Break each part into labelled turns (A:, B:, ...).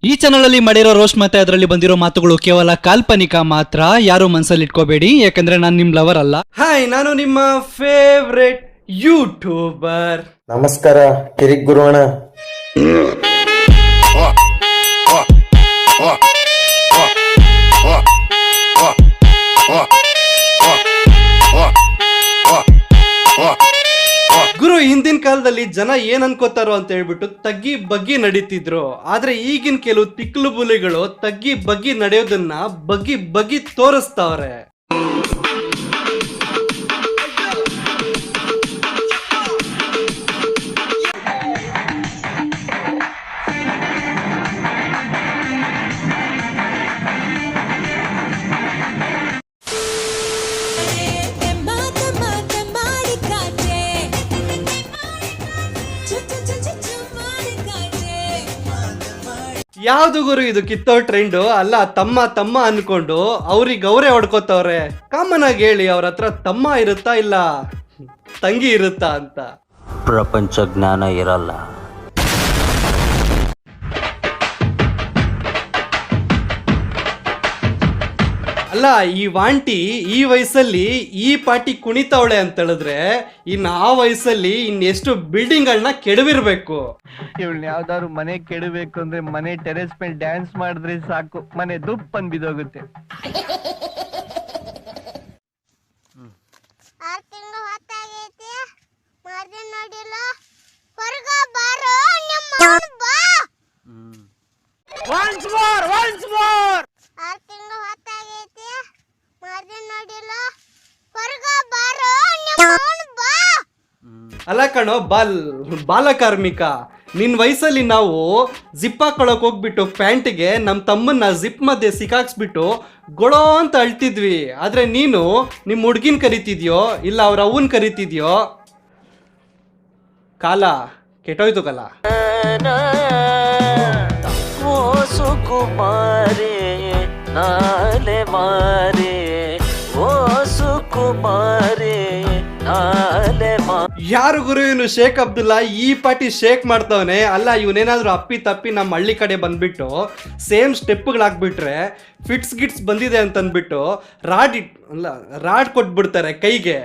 A: ಈ ಚಾನಲ್ ಅಲ್ಲಿ ಮಾಡಿರೋ ರೋಸ್ಟ್ ಮತ್ತೆ ಅದರಲ್ಲಿ ಬಂದಿರೋ ಮಾತುಗಳು ಕೇವಲ ಕಾಲ್ಪನಿಕ ಮಾತ್ರ. ಯಾರು ಮನಸ್ಸಲ್ಲಿ ಇಟ್ಕೋಬೇಡಿ, ಯಾಕಂದ್ರೆ ನಾನು ನಿಮ್ ಲವರ್ ಅಲ್ಲ. ಹಾಯ್, ನಾನು ನಿಮ್ಮ ಫೇವ್ರೆಟ್ ಯೂಟ್ಯೂಬರ್.
B: ನಮಸ್ಕಾರ ಕಿರಿಕ್ ಗುರುವಣ.
A: ಗುರು, ಹಿಂದಿನ ಕಾಲದಲ್ಲಿ ಜನ ಏನ್ ಅನ್ಕೋತಾರೋ ಅಂತ ಹೇಳ್ಬಿಟ್ಟು ತಗ್ಗಿ ಬಗ್ಗಿ ನಡೀತಿದ್ರು. ಆದ್ರೆ ಈಗಿನ ಕೆಲವು ತಿಕ್ಲು ಬುಲಿಗಳು ತಗ್ಗಿ ಬಗ್ಗಿ ನಡೆಯೋದನ್ನ ಬಗ್ಗಿ ಬಗ್ಗಿ ತೋರಿಸ್ತಾವ್ರೆ. ಯಾವ್ದು ಗುರು ಇದು ಕಿತ್ತೋ ಟ್ರೆಂಡು? ಅಲ್ಲ, ತಮ್ಮ ತಮ್ಮ ಅನ್ಕೊಂಡು ಅವ್ರಿಗೆ ಅವರೇ ಹೊಡ್ಕೋತವ್ರೆ. ಕಾಮನ್ ಆಗಿ ಹೇಳಿ, ಅವ್ರ ಹತ್ರ ತಮ್ಮ ಇರುತ್ತಾ ಇಲ್ಲ ತಂಗಿ ಇರುತ್ತಾ ಅಂತ.
C: ಪ್ರಪಂಚ ಜ್ಞಾನ ಇರಲ್ಲ.
A: ಅಲ್ಲ, ಈ ವಾಂಟಿ ಈ ವಯಸ್ಸಲ್ಲಿ ಈ ಪಾಟಿ ಕುಣಿತಾವಳೆ ಅಂತ ಹೇಳಿದ್ರೆ ಇನ್ನು ಆ ವಯಸ್ಸಲ್ಲಿ ಇನ್ನೆಷ್ಟು ಬಿಲ್ಡಿಂಗ್ಗಳನ್ನ ಕೆಡವಿರ್ಬೇಕು.
D: ಇವಳನ್ನ ಯಾವ್ದಾದ್ರು ಮನೆ ಕೆಡಬೇಕು ಅಂದ್ರೆ ಮನೆ ಟೆರೆಸ್ ಮೇಲೆ ಡ್ಯಾನ್ಸ್ ಮಾಡಿದ್ರೆ ಸಾಕು, ಮನೆ ದುಪ್ಪ ಅಂದ್ ಬಿದ್ದೋಗುತ್ತೆ.
A: ಅಲ್ಲ ಕಣೋ ಬಾಲಕಾರ್ಮಿಕ, ನಿನ್ ವಯಸ್ಸಲ್ಲಿ ನಾವು ಜಿಪ್ ಹಾಕೊಳಕ್ ಹೋಗ್ಬಿಟ್ಟು ಪ್ಯಾಂಟ್ಗೆ ನಮ್ಮ ತಮ್ಮನ್ನ ಜಿಪ್ ಮಧ್ಯೆ ಸಿಕ್ಕಾಕ್ಸ್ಬಿಟ್ಟು ಗೊಳೋ ಅಂತ ಅಳ್ತಿದ್ವಿ. ಆದ್ರೆ ನೀನು ನಿಮ್ ಹುಡ್ಗಿನ್ ಕರಿತಿದ್ಯೋ ಇಲ್ಲ ಅವ್ರ ಅವ್ವನ್ ಕರಿತಿದ್ಯೋ? ಕಾಲ ಕೆಟ್ಟೋಯ್ತು ಕಾಲ. ಯಾರು ಗುರು ಇವನು? ಶೇಖ್ ಅಬ್ದುಲ್ಲಾ ಈ ಪಾಟಿ ಶೇಕ್ ಮಾಡ್ತವನೆ. ಅಲ್ಲ, ಇವನೇನಾದ್ರೂ ಅಪ್ಪಿ ತಪ್ಪಿ ನಮ್ಮ ಹಳ್ಳಿ ಕಡೆ ಬಂದ್ಬಿಟ್ಟು ಸೇಮ್ ಸ್ಟೆಪ್ಗಳಾಗ್ಬಿಟ್ರೆ ಫಿಟ್ಸ್ ಗಿಟ್ಸ್ ಬಂದಿದೆ ಅಂತ ಅಂದ್ಬಿಟ್ಟು ರಾಡ್ ಕೊಟ್ಬಿಡ್ತಾರೆ ಕೈಗೆ.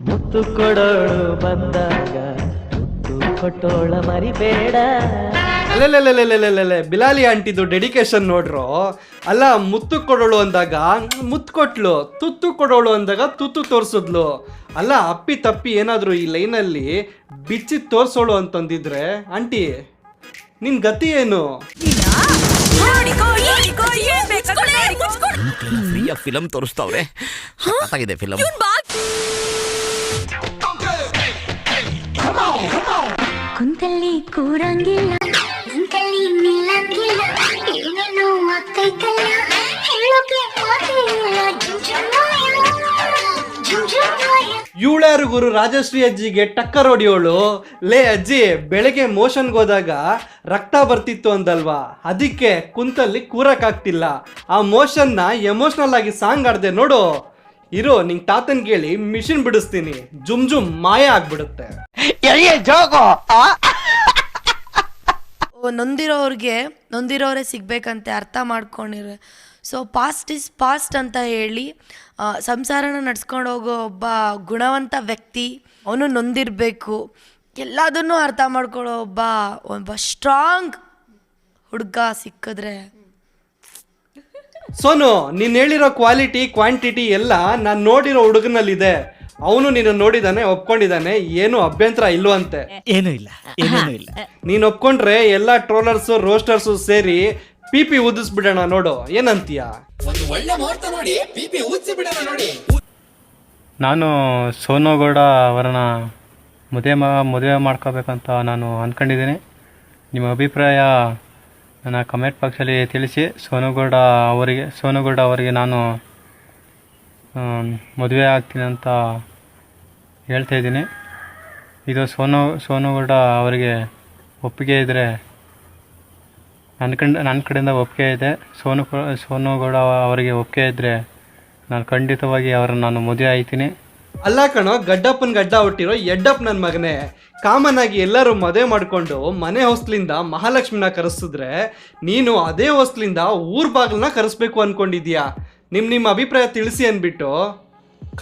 E: ಮುತ್ತು ಕೊಡೋಳು ಬಂದಾಗ ಮುತ್ತು ಕೊಟ್ಟೋಳ ಮರಿಬೇಡ.
A: ಅಲ್ಲೇ ಬಿಲಾಲಿ ಆಂಟಿದು ಡೆಡಿಕೇಶನ್ ನೋಡ್ರು. ಅಲ್ಲ, ಮುತ್ತು ಕೊಡೋಳು ಅಂದಾಗ ಮುತ್ತು ಕೊಟ್ಲು, ತುತ್ತು ಕೊಡೋಳು ಅಂದಾಗ ತುತ್ತು ತೋರ್ಸಿದ್ಲು. ಅಲ್ಲ, ಅಪ್ಪಿ ತಪ್ಪಿ ಏನಾದ್ರು ಈ ಲೈನಲ್ಲಿ ಬಿಚ್ಚಿ ತೋರ್ಸೋಳು ಅಂತಂದಿದ್ರೆ ಆಂಟಿ ನಿನ್ ಗತಿ ಏನು?
F: ಫ್ರೀಯಾಗಿ ಫಿಲಮ್ ತೋರಿಸ್ತಾವ್ರೆ, ಸಖತ್ತಾಗಿದೆ ಫಿಲಮ್.
G: ಕುಂತಲ್ಲಿ ಕೂರಂಗಿಲ್ಲ, ನಿಂತಲ್ಲಿ ನಿಲ್ಲಂಗಿಲ್ಲ, ಏನೇನೋ ಆಗ್ತೈತಲ್ಲ, ಹೇಳೋಕೆ ಮಾತಿಲ್ಲ,
A: ಇವಳ್ಯಾರು ಗುರು? ರಾಜಶ್ರೀ ಅಜ್ಜಿಗೆ ಟಕ್ಕರ್ ಹೊಡಿಯೋಳು. ಲೇ ಅಜ್ಜಿ, ಬೆಳಗ್ಗೆ ಮೋಷನ್ಗೆ ಹೋದಾಗ ರಕ್ತ ಬರ್ತಿತ್ತು ಅಂದಲ್ವಾ, ಅದಕ್ಕೆ ಕುಂತಲ್ಲಿ ಕೂರಕ್ಕಾಗ್ತಿಲ್ಲ. ಆ ಮೋಷನ್ನ ಎಮೋಷನಲ್ ಆಗಿ ಸಾಂಗ್ ಆಡ್ದೆ ನೋಡು. ಇರೋ, ನಿಂಗೆ ತಾತನ್ ಕೇಳಿ ಮಿಷಿನ್ ಬಿಡಿಸ್ತೀನಿ, ಜುಮ್ ಜುಮ್ ಮಾಯ ಆಗ್ಬಿಡುತ್ತೆ.
H: ನೊಂದಿರೋರೇ ಸಿಗ್ಬೇಕಂತೆ ಅರ್ಥ ಮಾಡ್ಕೊಂಡಿರ. ಸೊ ಪಾಸ್ಟ್ ಇಸ್ ಪಾಸ್ಟ್ ಅಂತ ಹೇಳಿ ಸಂಸಾರನ ನಡ್ಸ್ಕೊಂಡು ಹೋಗೋ ಒಬ್ಬ ಗುಣವಂತ ವ್ಯಕ್ತಿ, ಅವನು ನೊಂದಿರಬೇಕು. ಎಲ್ಲದನ್ನೂ ಅರ್ಥ ಮಾಡ್ಕೊಳ್ಳೋ ಒಬ್ಬ ಸ್ಟ್ರಾಂಗ್ ಹುಡುಗ ಸಿಕ್ಕಿದ್ರೆ.
A: ಸೋನು, ನೀನ್ ಹೇಳಿರೋ ಕ್ವಾಲಿಟಿ ಕ್ವಾಂಟಿಟಿ ಎಲ್ಲ ನಾನು ನೋಡಿರೋ ಹುಡುಗನಲ್ಲಿದೆ. ಅವನು ನೀನು ನೋಡಿದಾನೆ, ಒಪ್ಕೊಂಡಿದ್ದಾನೆ, ಏನು ಅಭ್ಯಂತರ ಇಲ್ವಂತೆ.
F: ಏನೂ ಇಲ್ಲ.
A: ನೀನ್ ಒಪ್ಕೊಂಡ್ರೆ ಎಲ್ಲಾ ಟ್ರೋಲರ್ಸು ರೋಸ್ಟರ್ಸು ಸೇರಿ ಪಿಪಿ ಊದಿಸ್ಬಿಡೋಣ, ನೋಡು ಏನಂತೀಯ?
I: ನಾನು ಸೋನುಗೌಡ ಅವರನ್ನ ಮದುವೆ ಮಾಡ್ಕೋಬೇಕಂತ ನಾನು ಅಂದ್ಕೊಂಡಿದ್ದೀನಿ. ನಿಮ್ಮ ಅಭಿಪ್ರಾಯ ನನ್ನ ಕಮೆಂಟ್ ಬಾಕ್ಸಲ್ಲಿ ತಿಳಿಸಿ. ಸೋನುಗೌಡ ಅವರಿಗೆ ನಾನು ಮದುವೆ ಆಗ್ತೀನಿ ಅಂತ ಹೇಳ್ತಾ ಇದ್ದೀನಿ. ಇದು ಸೋನುಗೌಡ ಅವರಿಗೆ ಒಪ್ಪಿಗೆ ಇದ್ದರೆ ನನ್ನ ಕಡೆಯಿಂದ ಒಪ್ಪಿಗೆ ಇದೆ. ಸೋನುಗೌಡ ಅವರಿಗೆ ಒಪ್ಪಿಗೆ ಇದ್ದರೆ ನಾನು ಖಂಡಿತವಾಗಿ ಅವರನ್ನು ನಾನು ಮದುವೆ ಆಗ್ತೀನಿ.
A: ಅಲ್ಲ ಕಣೋ, ಗಡ್ಡಪ್ಪನ ಗಡ್ಡ ಹುಟ್ಟಿರೋ ಎಡ್ಡಪ್ಪ ನನ್ನ ಮಗನೇ. ಕಾಮನ್ ಆಗಿ ಎಲ್ಲರೂ ಮದುವೆ ಮಾಡಿಕೊಂಡು ಮನೆ ಹೊಸ್ಲಿಂದ ಮಹಾಲಕ್ಷ್ಮಿನ ಕರೆಸಿದ್ರೆ ನೀನು ಅದೇ ಹೊಸ್ಲಿಂದ ಊರ್ ಬಾಗಿಲನ್ನ ಕರೆಸ್ಬೇಕು ಅನ್ಕೊಂಡಿದ್ಯಾ? ನಿಮ್ಮ ಅಭಿಪ್ರಾಯ ತಿಳಿಸಿ ಅಂದ್ಬಿಟ್ಟು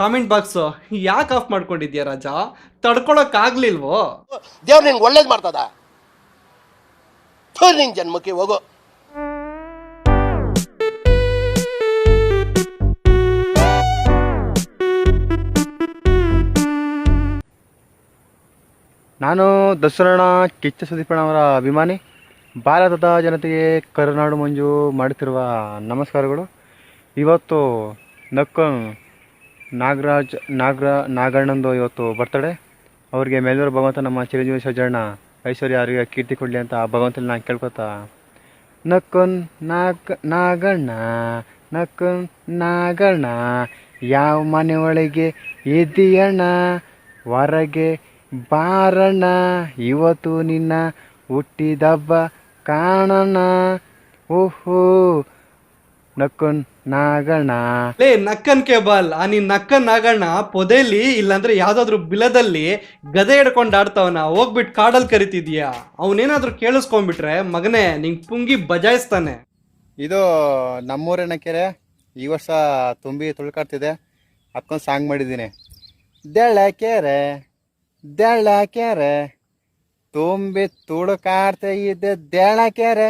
A: ಕಾಮೆಂಟ್ ಬಾಕ್ಸ್ ಯಾಕೆ ಆಫ್ ಮಾಡ್ಕೊಂಡಿದ್ಯಾ ರಾಜ? ತಡ್ಕೊಳಕ್ಕಾಗ್ಲಿಲ್ವೋ?
J: ದೇವ್ರು ನಿಂಗೆ ಒಳ್ಳೇದು ಮಾಡ್ತದ? ನಿಂಗೆ ಜನ್ಮಕ್ಕೆ ಹೋಗೋ.
I: ನಾನು ದಸರಣ ಕಿಚ್ಚ ಸುದೀಪಣ್ಣವರ ಅಭಿಮಾನಿ. ಭಾರತದ ಜನತೆಗೆ ಕರುನಾಡು ಮಂಜು ಮಾಡುತ್ತಿರುವ ನಮಸ್ಕಾರಗಳು. ಇವತ್ತು ನಕ್ಕನ್ ನಾಗಣ್ಣಂದು ಇವತ್ತು ಬರ್ತಡೆ. ಅವರಿಗೆ ಮೇಲೂರು ಭಗವಂತ ನಮ್ಮ ಚಿರಂಜೀವಿ ಸಜ್ಜಣ್ಣ ಐಶ್ವರ್ಯ ಅವರಿಗೆ ಕೀರ್ತಿ ಕೊಡಲಿ ಅಂತ ಆ ಭಗವಂತಲ್ಲಿ ನಾನು ಕೇಳ್ಕೊತಾ, ನಕ್ಕನ್ ನಾಗಣ್ಣ ಯಾವ ಮನೆ ಒಳಗೆ ಎದ್ದಿಯಣ್ಣ ಹೊರಗೆ ಬಾರಣ್ಣ, ಇವತ್ತು ನಿನ್ನ ಹುಟ್ಟಿದಬ್ಬ ಕಾಣಣ್ಣ, ಓಹೋ ನಕ್ಕನ್ ನಾಗಣ್ಣ.
A: ಲೇ ನಕ್ಕನ್ ಕೇಬಲ್, ಆ ನೀನ್ ನಕ್ಕನ್ ನಾಗಣ್ಣ ಪೊದೆಲಿ ಇಲ್ಲಾಂದ್ರೆ ಯಾವ್ದಾದ್ರು ಬಿಲದಲ್ಲಿ ಗದೆ ಹಿಡ್ಕೊಂಡು ಆಡ್ತಾವನ, ಹೋಗ್ಬಿಟ್ಟು ಕಾಡಲ್ಲಿ ಕರಿತಿದ್ಯಾ? ಅವನೇನಾದ್ರೂ ಕೇಳಿಸ್ಕೊಂಡ್ಬಿಟ್ರೆ ಮಗನೇ ನಿಂಗೆ ಪುಂಗಿ ಬಜಾಯಿಸ್ತಾನೆ.
I: ಇದು ನಮ್ಮೂರಿನ ಕೆರೆ, ಈ ವರ್ಷ ತುಂಬಿ ತುಳ್ಕಾಡ್ತಿದೆ. ಅದಕ್ಕೊಂದು ಸಾಂಗ್ ಮಾಡಿದ್ದೀನಿ. ಕೆರೆ ತುಂಬಿ ತುಳುಕಾಡ್ತಾ ಇದ್ದೆ ಕೆರೆ,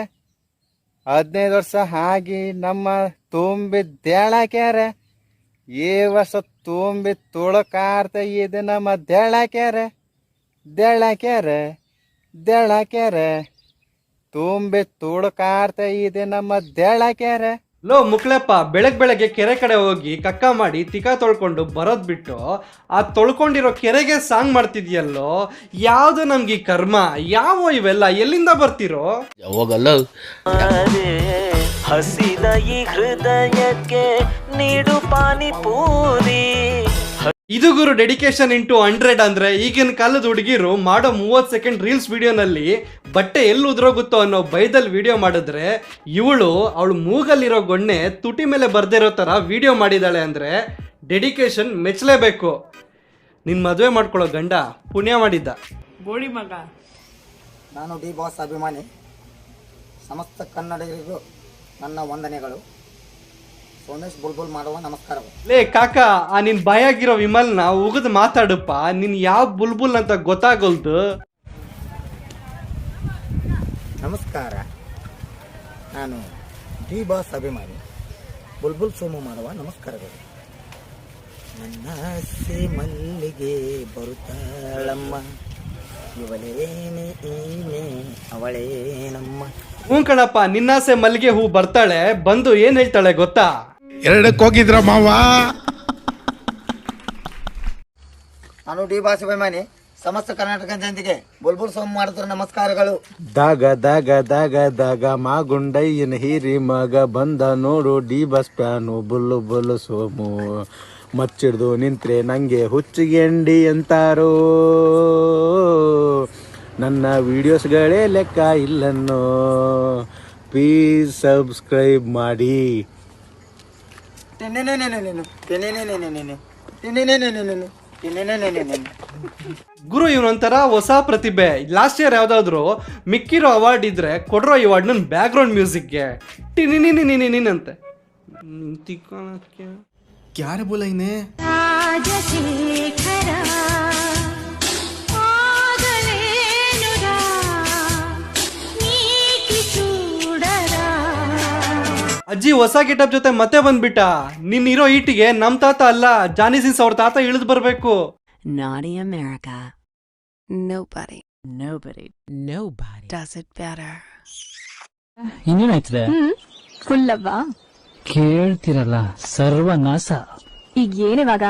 I: 15 ವರ್ಷ ಆಗಿ ನಮ್ಮ ತುಂಬಿದ್ದೇಳ ಕೆರೆ, ಈ ವರ್ಷ ತುಂಬಿ ತುಳುಕಾಡ್ತಾ ಇದೆ ನಮ್ಮ ಕೆರೆ ತುಂಬಿ ತುಳುಕಾಡ್ತಾ ಇದೆ ನಮ್ಮ ಕೆರೆ.
A: ಲೋ ಮುಕ್ಳೆಪ್ಪ, ಬೆಳಗ್ಗೆ ಕೆರೆ ಕಡೆ ಹೋಗಿ ಕಕ್ಕ ಮಾಡಿ ತಿಕ್ಕ ತೊಳ್ಕೊಂಡು ಬರೋದ್ ಬಿಟ್ಟು ಆ ತೊಳ್ಕೊಂಡಿರೋ ಕೆರೆಗೆ ಸಾಂಗ್ ಮಾಡ್ತಿದ್ಯಲ್ಲೋ, ಯಾವ್ದು ನಮ್ಗೆ ಕರ್ಮ? ಯಾವ ಇವೆಲ್ಲ ಎಲ್ಲಿಂದ ಬರ್ತಿರೋ?
J: ಹೋಗಲ್ಲ.
E: ಹಸಿದ ಈ ಹೃದಯಕ್ಕೆ ನೀಡು ಪಾನಿಪೂರಿ.
A: ಇದು ಗುರು ಡೆಡಿಕೇಶನ್ ಇಂಟು 100 ಅಂದ್ರೆ ಈಗಿನ ಕಾಲದ ಹುಡುಗಿರು ಮಾಡೋ 30 ಸೆಕೆಂಡ್ ರೀಲ್ಸ್ ವಿಡಿಯೋನಲ್ಲಿ ಬಟ್ಟೆ ಎಲ್ಲಿ ಉದ್ರೋಗುತ್ತೋ ಅನ್ನೋ ಬೈದಲ್ಲಿ ವಿಡಿಯೋ ಮಾಡಿದ್ರೆ, ಅವಳು ಮೂಗಲ್ಲಿರೋ ಗೊಣ್ಣೆ ತುಟಿ ಮೇಲೆ ಬರ್ದಿರೋ ಥರ ವಿಡಿಯೋ ಮಾಡಿದಾಳೆ ಅಂದ್ರೆ ಡೆಡಿಕೇಶನ್ ಮೆಚ್ಚಲೇಬೇಕು. ನಿನ್ನ ಮದುವೆ ಮಾಡ್ಕೊಳ್ಳೋ ಗಂಡ ಪುಣ್ಯ ಮಾಡಿದ್ದ.
K: ಗೋಳಿ ಮಗ.
L: ನಾನು ಡಿ ಬಾಸ್ ಅಭಿಮಾನಿ. ಸಮಸ್ತ ಕನ್ನಡಿಗರಿಗೂ ನನ್ನ ವಂದನೆಗಳು. ಸೋಮೇಶ್ ಬುಲ್ಬುಲ್ ಮಾಡುವ ನಮಸ್ಕಾರಗಳು.
A: ಲೇ ಕಾಕ, ಆ ನಿನ್ ಬಾಯಾಗಿರೋ ವಿಮಲ್ನ ಉಗಿದು ಮಾತಾಡಪ್ಪ, ನಿನ್ ಯಾವ ಬುಲ್ಬುಲ್ ಅಂತ ಗೊತ್ತಾಗೋಲ್ದು.
L: ನಮಸ್ಕಾರ, ನಾನು ಡಿ ಬಾಸ್ ಅಭಿಮಾನಿ ಬುಲ್ಬುಲ್ ಸೋಮು ಮಾಡುವ ನಮಸ್ಕಾರಗಳು. ನನ್ನ ಆಸೆ ಮಲ್ಲಿಗೆ ಬರುತ್ತಾಳಮ್ಮ, ಇವಳೇನೆ ಈನೆ ಅವಳೇನಮ್ಮ.
A: ಹ್ಞೂ ಕಣಪ್ಪ, ನಿನ್ನಾಸೆ ಮಲ್ಲಿಗೆ ಹೂ ಬರ್ತಾಳೆ, ಬಂದು ಏನ್ ಹೇಳ್ತಾಳೆ ಗೊತ್ತಾ?
J: 2ಕ್ಕೆ ಹೋಗಿದ್ರ ಮಾವ.
L: ನಾನು ಡಿ ಬಾಸ್ ಅಭಿಮಾನಿ. ಸಮಸ್ತ ಕರ್ನಾಟಕ ಜನತೆಗೆ ಬುಲ್ಬುಲ್ ಸೋಮು ಮಾಡುತ್ತಿರುವ ನಮಸ್ಕಾರಗಳು.
B: ದಾಗ ಮಾಗುಂಡಯ್ಯನ ಹಿರಿ ಮಗ ಬಂದ ನೋಡು, ಡಿ ಬಸ್ ಪ್ಯಾನು ಬುಲ್ಲು ಬುಲ್ಲು ಸೋಮು, ಮಚ್ಚಿಡ್ದು ನಿಂತ್ರೆ ನಂಗೆ ಹುಚ್ಚಿಗೆಂಡಿ ಅಂತಾರೋ, ನನ್ನ ವಿಡಿಯೋಸ್ಗಳೇ ಲೆಕ್ಕ ಇಲ್ಲನ್ನೋ, ಪ್ಲೀಸ್ ಸಬ್ಸ್ಕ್ರೈಬ್ ಮಾಡಿ.
A: ಗುರು ಇವನೊಂಥರ ಹೊಸ ಪ್ರತಿಭೆ. ಲಾಸ್ಟ್ ಇಯರ್ ಯಾವ್ದಾದ್ರು ಮಿಕ್ಕಿರೋ ಅವಾರ್ಡ್ ಇದ್ರೆ ಕೊಡ್ರೋ ಈ ಅವಾರ್ಡ್ ನನ್ನ ಬ್ಯಾಕ್ ಗ್ರೌಂಡ್ ಮ್ಯೂಸಿಕ್ಗೆ ಟಿನಿನಿನಿನಿನಿನಂತೆ.
B: ಕ್ಯಾರೆ ಬೋಲೈನೆ
G: ರಾಜಶೇಖರ ಆಗಲೇನುರ ನೀತಿ ಚೂಡರ.
A: ಅಜ್ಜಿ ಹೊಸ ಗೆಟಪ್ ಜೊತೆ ಮತ್ತೆ ಬಂದ್ಬಿಟ್ಟ. ನಿನ್ ಇರೋ ಈಟಿಗೆ ನಮ್ ತಾತ ಅಲ್ಲ, ಜಾನಿ ಸಿನ್ಸ್ ಅವ್ರ ತಾತ ಇಳಿದು ಬರ್ಬೇಕು.
K: Naughty America. Nobody does it better.
E: ಇನ್ನೇನಾಯ್ತದೆ?
G: ಫುಲ್ ಅಲ್ವಾ?
E: ಕೇಳ್ತಿರಲ್ಲ ಸರ್ವನಾಶ.
G: ಈಗ ಏನಿವಾಗ?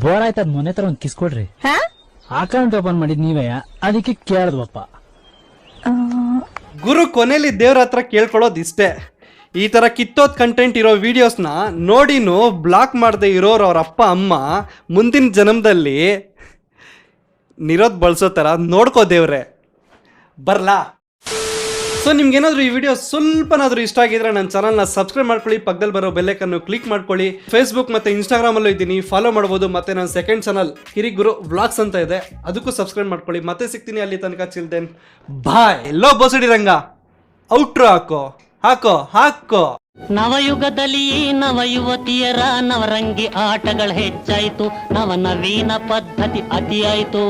E: ಬೋರ್ ಆಯ್ತದ, ಮೊನ್ನೆ ತರ ಒಂದ್ ಕಿಸ್ ಕೊಡ್ರಿ. ಅಕೌಂಟ್ ಓಪನ್ ಮಾಡಿದ್ ನೀವೇ, ಅದಕ್ಕೆ ಕೇಳಿದ್ವಪ್ಪ.
A: ಗುರು ಕೊನೆಯಲ್ಲಿ ದೇವ್ರ ಹತ್ರ ಕೇಳ್ಕೊಳ್ಳೋದು ಇಷ್ಟೇ, ಈ ತರ ಕಿತ್ತೋದ್ ಕಂಟೆಂಟ್ ಇರೋ ವಿಡಿಯೋಸ್ನ ನೋಡಿನೂ ಬ್ಲಾಕ್ ಮಾಡದೆ ಇರೋರು ಅವ್ರ ಅಪ್ಪ ಅಮ್ಮ ಮುಂದಿನ ಜನ್ಮದಲ್ಲಿ ನಿರೋದ್ ಬಳಸೋ ಥರ ನೋಡ್ಕೋ ದೇವ್ರೆ. ಬರ್ಲಾ? ಸೊ ನಿಮ್ಗೇನಾದ್ರೂ ಈ ವಿಡಿಯೋ ಸ್ವಲ್ಪನಾದ್ರೂ ಇಷ್ಟ ಆಗಿದ್ರೆ ನನ್ನ ಚಾನಲ್ನ ಸಬ್ಸ್ಕ್ರೈಬ್ ಮಾಡ್ಕೊಳ್ಳಿ, ಪಕ್ಕದಲ್ಲಿ ಬರೋ ಬೆಲ್ಲೈಕನ್ನು ಕ್ಲಿಕ್ ಮಾಡ್ಕೊಳ್ಳಿ. ಫೇಸ್ಬುಕ್ ಮತ್ತೆ ಇನ್ಸ್ಟಾಗ್ರಾಮಲ್ಲೂ ಇದ್ದೀನಿ, ಫಾಲೋ ಮಾಡ್ಬೋದು. ಮತ್ತೆ ನನ್ನ ಸೆಕೆಂಡ್ ಚಾನಲ್ ಕಿರಿಗುರು ವ್ಲಾಗ್ಸ್ ಅಂತ ಇದೆ, ಅದಕ್ಕೂ ಸಬ್ಸ್ಕ್ರೈಬ್ ಮಾಡ್ಕೊಳ್ಳಿ. ಮತ್ತೆ ಸಿಗ್ತೀನಿ ಅಲ್ಲಿ ತನಕ. ಚಿಲ್ಡ್ರನ್ ಬಾಯ್. ಎಲ್ಲೋ ಬೋಸಡಿ ರಂಗ ಔಟ್ರೋ ಹಾಕೋ.
E: ನವಯುಗದಲ್ಲಿ ನವ ಯುವತಿಯರ ನವರಂಗಿ ಆಟಗಳು ಹೆಚ್ಚಾಯಿತು, ನವನವೀನ ಪದ್ಧತಿ ಅತಿಯಾಯಿತು,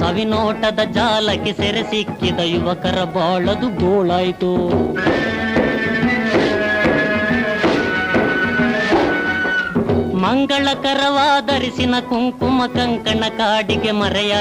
E: ಸವಿನೋಟದ ಜಾಲಕ್ಕೆ ಸೆರೆ ಸಿಕ್ಕಿದ ಯುವಕರ ಬಾಳದು ಗೋಳಾಯಿತು. ಮಂಗಳಕರವಾದರಿಸಿನ ಕುಂಕುಮ ಕಂಕಣ ಕಾಡಿಗೆ ಮರೆಯಾಯಿತು.